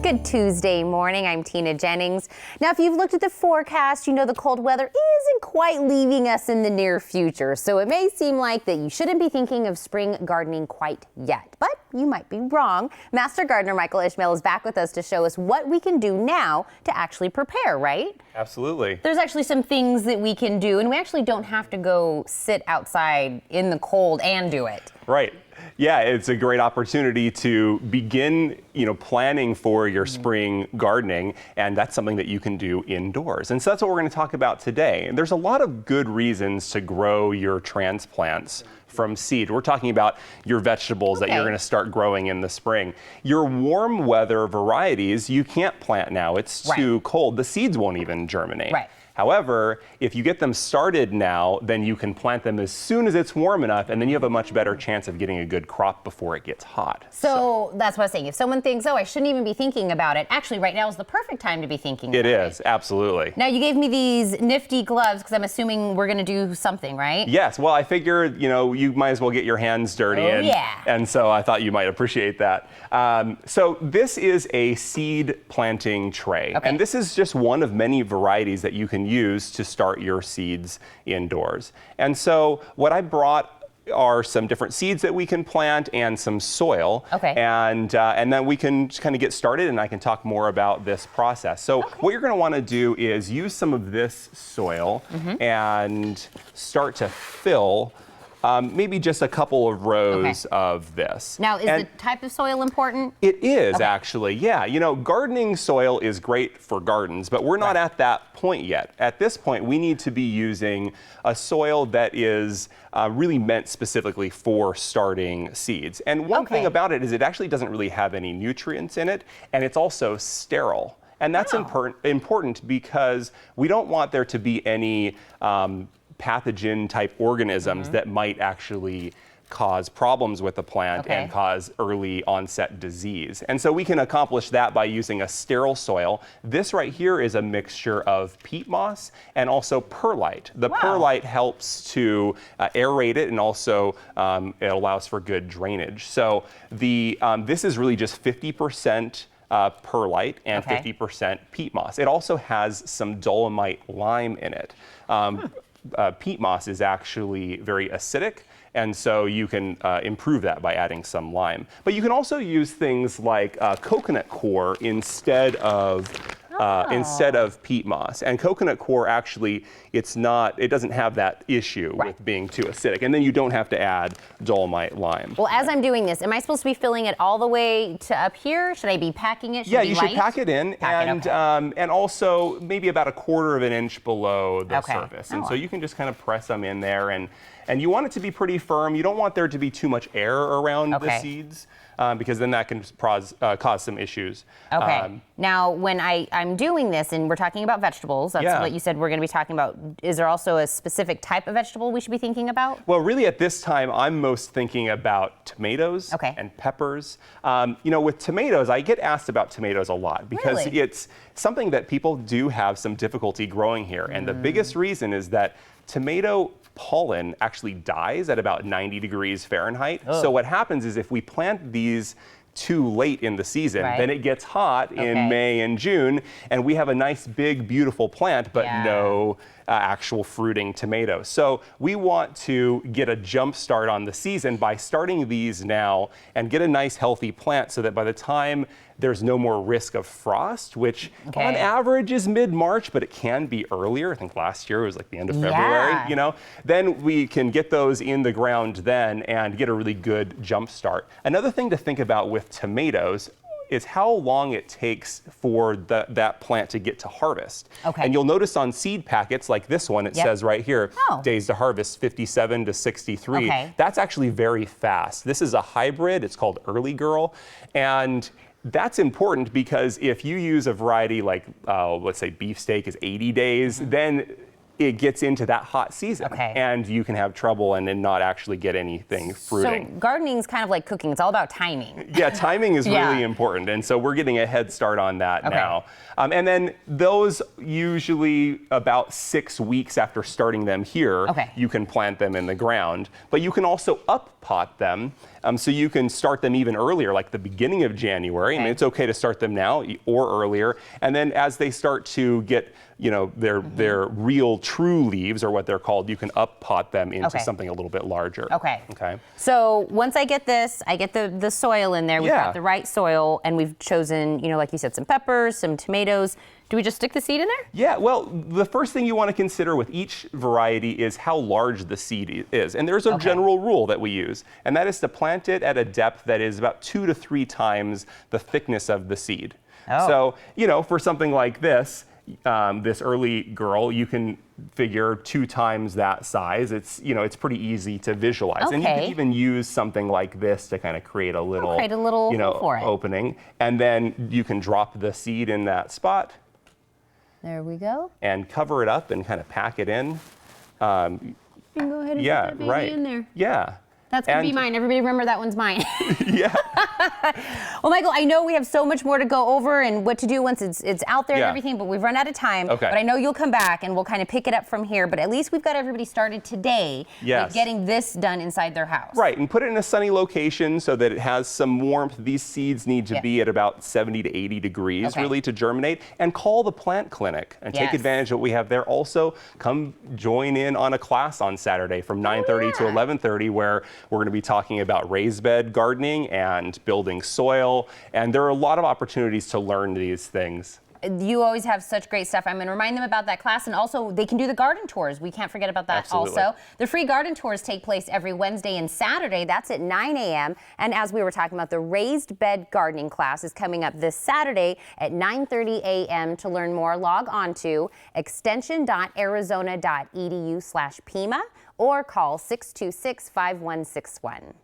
Good Tuesday morning. I'm Tina Jennings. Now, if you've looked at the forecast, you know the cold weather isn't quite leaving us in the near future. So it may seem like that you shouldn't be thinking of spring gardening quite yet, but you might be wrong. Master Gardener Michael Ismail is back with us to show us what we can do now to actually prepare, right? Absolutely. There's actually some things that we can do, and we actually don't have to go sit outside in the cold and do it. Right. Yeah, it's a great opportunity to begin, planning for your spring gardening, and that's something that you can do indoors. And so that's what we're going to talk about today. And there's a lot of good reasons to grow your transplants from seed. We're talking about your vegetables that you're going to start growing in the spring. Your warm weather varieties, you can't plant now. It's too cold. The seeds won't even germinate. Right. However, if you get them started now, then you can plant them as soon as it's warm enough, and then you have a much better chance of getting a good crop before it gets hot. So that's what I was saying. If someone thinks, oh, I shouldn't even be thinking about it, actually right now is the perfect time to be thinking about it. It is, absolutely. Now, you gave me these nifty gloves because I'm assuming we're going to do something, right? Yes, well, I figured, you might as well get your hands dirty. And so I thought you might appreciate that. So this is a seed planting tray. Okay. And this is just one of many varieties that you can use to start your seeds indoors. And so what I brought are some different seeds that we can plant and some soil. Okay. And then we can just kind of get started, and I can talk more about this process. So what you're going to want to do is use some of this soil and start to fill maybe just a couple of rows of this. Now, is the type of soil important? It is actually, yeah. Gardening soil is great for gardens, but we're not at that point yet. At this point, we need to be using a soil that is really meant specifically for starting seeds. And one thing about it is it actually doesn't really have any nutrients in it, and it's also sterile. And that's important because we don't want there to be any pathogen type organisms that might actually cause problems with the plant and cause early onset disease. And so we can accomplish that by using a sterile soil. This right here is a mixture of peat moss and also perlite. The perlite helps to aerate it, and also it allows for good drainage. So this is really just 50% perlite and 50% peat moss. It also has some dolomite lime in it. Peat moss is actually very acidic, and so you can improve that by adding some lime. But you can also use things like coconut coir instead of peat moss. And coconut coir actually, it doesn't have that issue with being too acidic. And then you don't have to add dolomite lime. Well, as I'm doing this, am I supposed to be filling it all the way to up here? Should I be packing it? Yeah, you should pack it in, and also maybe about 1/4 of an inch below the surface. And so you can just kind of press them in there, and you want it to be pretty firm. You don't want there to be too much air around the seeds, because then that can cause some issues. Now, when I'm doing this, and we're talking about vegetables, that's what you said we're going to be talking about. Is there also a specific type of vegetable we should be thinking about? Well, really at this time, I'm most thinking about tomatoes and peppers. With tomatoes, I get asked about tomatoes a lot because it's something that people do have some difficulty growing here. And the biggest reason is that tomato pollen actually dies at about 90 degrees Fahrenheit. So what happens is if we plant these too late in the season, then it gets hot in May and June, and we have a nice big beautiful plant but no actual fruiting tomatoes. So we want to get a jump start on the season by starting these now and get a nice healthy plant so that by the time there's no more risk of frost, which on average is mid-March, but it can be earlier. I think last year it was like the end of February, Then we can get those in the ground then and get a really good jump start. Another thing to think about with tomatoes is how long it takes for that plant to get to harvest. And you'll notice on seed packets like this one, it says right here, days to harvest 57 to 63. That's actually very fast. This is a hybrid, it's called Early Girl, and that's important because if you use a variety like, let's say beefsteak is 80 days, then it gets into that hot season, and you can have trouble and then not actually get anything fruiting. So gardening is kind of like cooking. It's all about timing. Yeah, timing is really important, and so we're getting a head start on that now. And then those usually about 6 weeks after starting them here, you can plant them in the ground, but you can also up pot them So you can start them even earlier, like the beginning of January. I mean, it's okay to start them now or earlier. And then as they start to get, their real true leaves, or what they're called, you can up pot them into something a little bit larger. Okay. So once I get this, I get the soil in there. We've got the right soil, and we've chosen, like you said, some peppers, some tomatoes. Do we just stick the seed in there? Yeah, well, the first thing you want to consider with each variety is how large the seed is. And there's a general rule that we use, and that is to plant it at a depth that is about 2 to 3 times the thickness of the seed. So, for something like this, this early girl, you can figure 2 times that size. It's pretty easy to visualize. And you can even use something like this to kind of create a little, opening. And then you can drop the seed in that spot. There we go. And cover it up and kind of pack it in. You can go ahead and put that baby in there. Yeah. That's going to be mine. Everybody remember that one's mine. Yeah. Well, Michael, I know we have so much more to go over and what to do once it's out there and everything, but we've run out of time. But I know you'll come back and we'll kind of pick it up from here. But at least we've got everybody started today with getting this done inside their house. Right, and put it in a sunny location so that it has some warmth. These seeds need to be at about 70 to 80 degrees really to germinate. And call the plant clinic and take advantage of what we have there. Also, come join in on a class on Saturday from 9:30 to 11:30 where we're going to be talking about raised bed gardening and building soil, and there are a lot of opportunities to learn these things. You always have such great stuff. I'm going to remind them about that class, and also they can do the garden tours. We can't forget about that also. The free garden tours take place every Wednesday and Saturday. That's at 9 a.m. And as we were talking about, the raised bed gardening class is coming up this Saturday at 9:30 a.m. To learn more, log on to extension.arizona.edu/Pima or call 626-5161.